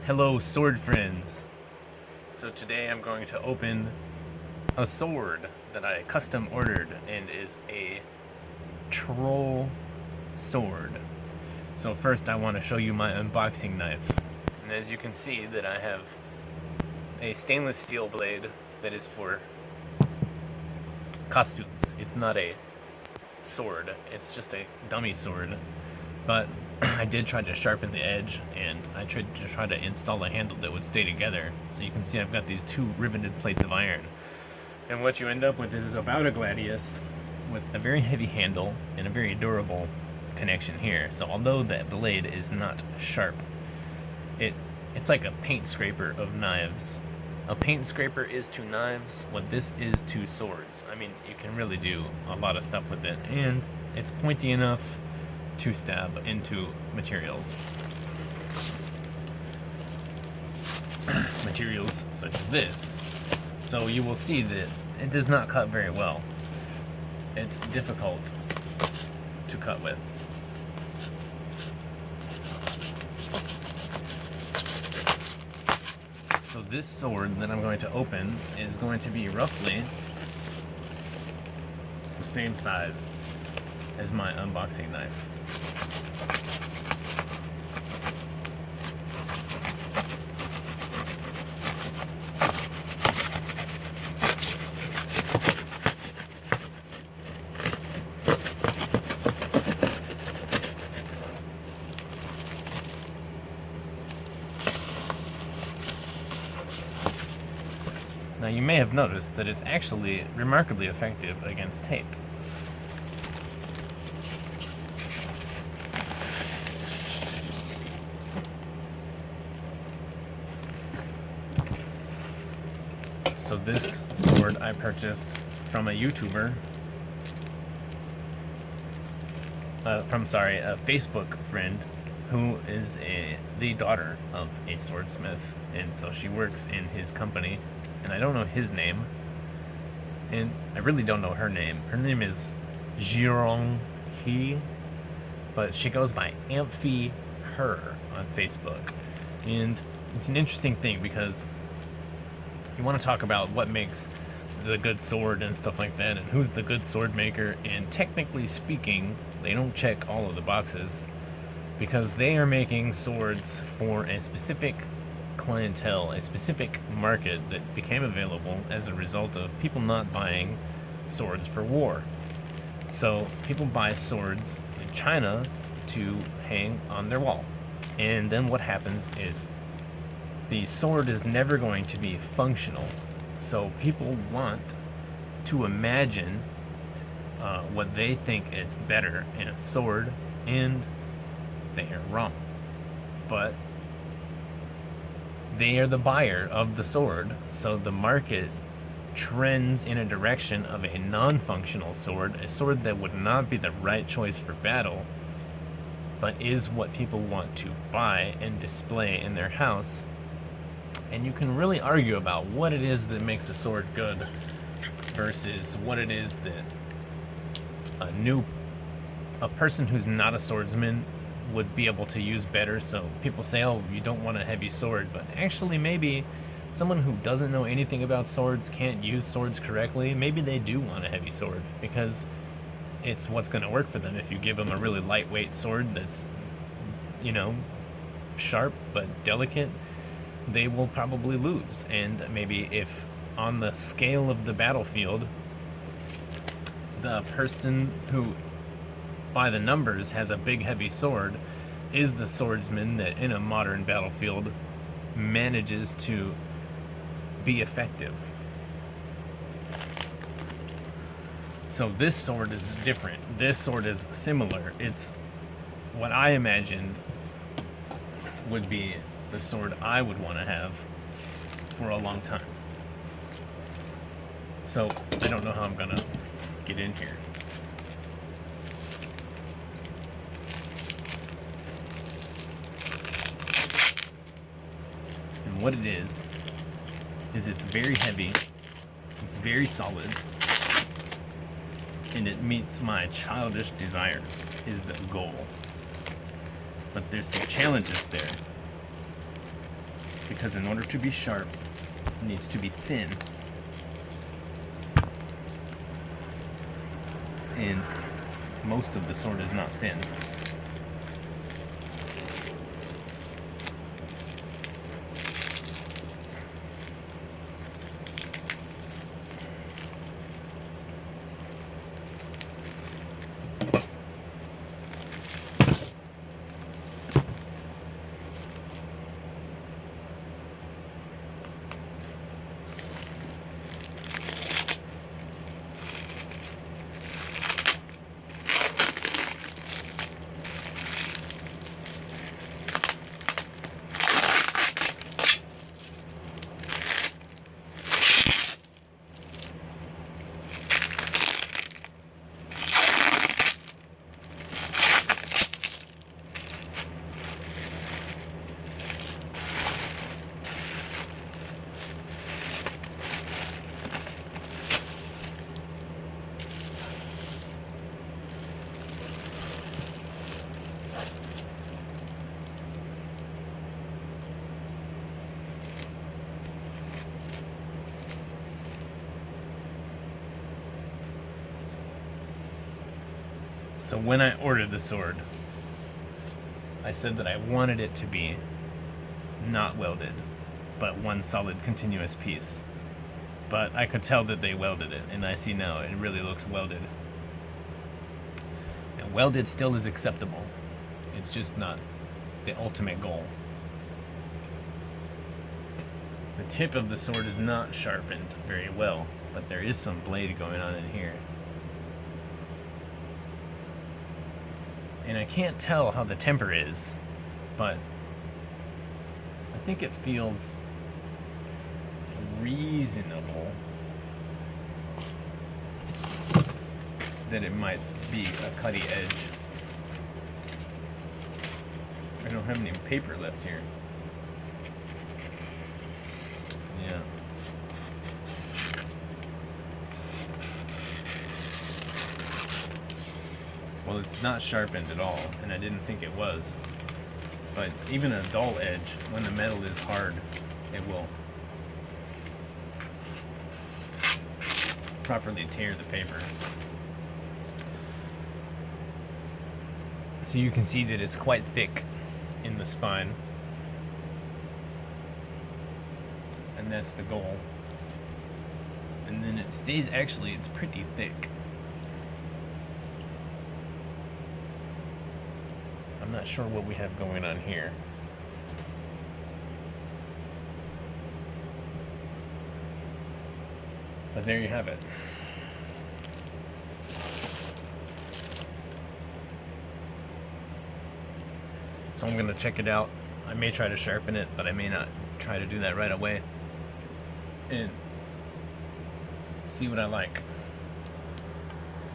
Hello, sword friends. So today I'm going to open a sword that I custom ordered and is a troll sword. So first I want to show you my unboxing knife. And as you can see that I have a stainless steel blade that is for costumes. It's not a sword, it's just a dummy sword. But I did try to sharpen the edge, and I tried to install a handle that would stay together. So you can see I've got these two riveted plates of iron. And what you end up with is about a gladius with a very heavy handle and a very durable connection here. So although that blade is not sharp, it's like a paint scraper of knives. A paint scraper is to knives what this is to swords. I mean, you can really do a lot of stuff with it, and it's pointy enough to stab into materials. Materials such as this. So you will see that it does not cut very well. It's difficult to cut with. So this sword that I'm going to open is going to be roughly the same size as my unboxing knife. Now you may have noticed that it's actually remarkably effective against tape. So this sword I purchased from a YouTuber, a Facebook friend who is the daughter of a swordsmith, and so she works in his company, and I don't know his name, and I really don't know her name. Her name is Jirong He, but she goes by Amphy Her on Facebook, and it's an interesting thing because you want to talk about what makes the good sword and stuff like that, and who's the good sword maker, and technically speaking, they don't check all of the boxes because they are making swords for a specific clientele, a specific market that became available as a result of people not buying swords for war. So people buy swords in China to hang on their wall, and then what happens is the sword is never going to be functional. So people want to imagine what they think is better in a sword, and they are wrong. But they are the buyer of the sword, so the market trends in a direction of a non-functional sword, a sword that would not be the right choice for battle, but is what people want to buy and display in their house. And you can really argue about what it is that makes a sword good versus what it is that a person who's not a swordsman would be able to use better. So people say, oh, you don't want a heavy sword, but actually maybe someone who doesn't know anything about swords, can't use swords correctly, maybe they do want a heavy sword because it's what's going to work for them. If you give them a really lightweight sword that's, sharp but delicate, they will probably lose. And maybe if on the scale of the battlefield, the person who by the numbers has a big heavy sword is the swordsman that in a modern battlefield manages to be effective. So this sword is different. This sword is similar. It's what I imagined would be the sword I would want to have for a long time. So I don't know how I'm gonna get in here. And what it is it's very heavy, it's very solid, and it meets my childish desires, is the goal. But there's some challenges there. because in order to be sharp, it needs to be thin. And most of the sword is not thin. So when I ordered the sword, I said that I wanted it to be not welded, but one solid continuous piece. But I could tell that they welded it, and I see now it really looks welded. And welded still is acceptable. It's just not the ultimate goal. The tip of the sword is not sharpened very well, but there is some blade going on in here. And I can't tell how the temper is, but I think it feels reasonable that it might be a cutty edge. I don't have any paper left here. Yeah. Well, it's not sharpened at all, and I didn't think it was. But even a dull edge, when the metal is hard, it will properly tear the paper. So you can see that it's quite thick in the spine. And that's the goal. And then it stays, actually, it's pretty thick. I'm not sure what we have going on here. But there you have it. So I'm gonna check it out. I may try to sharpen it, but I may not try to do that right away. And see what I like.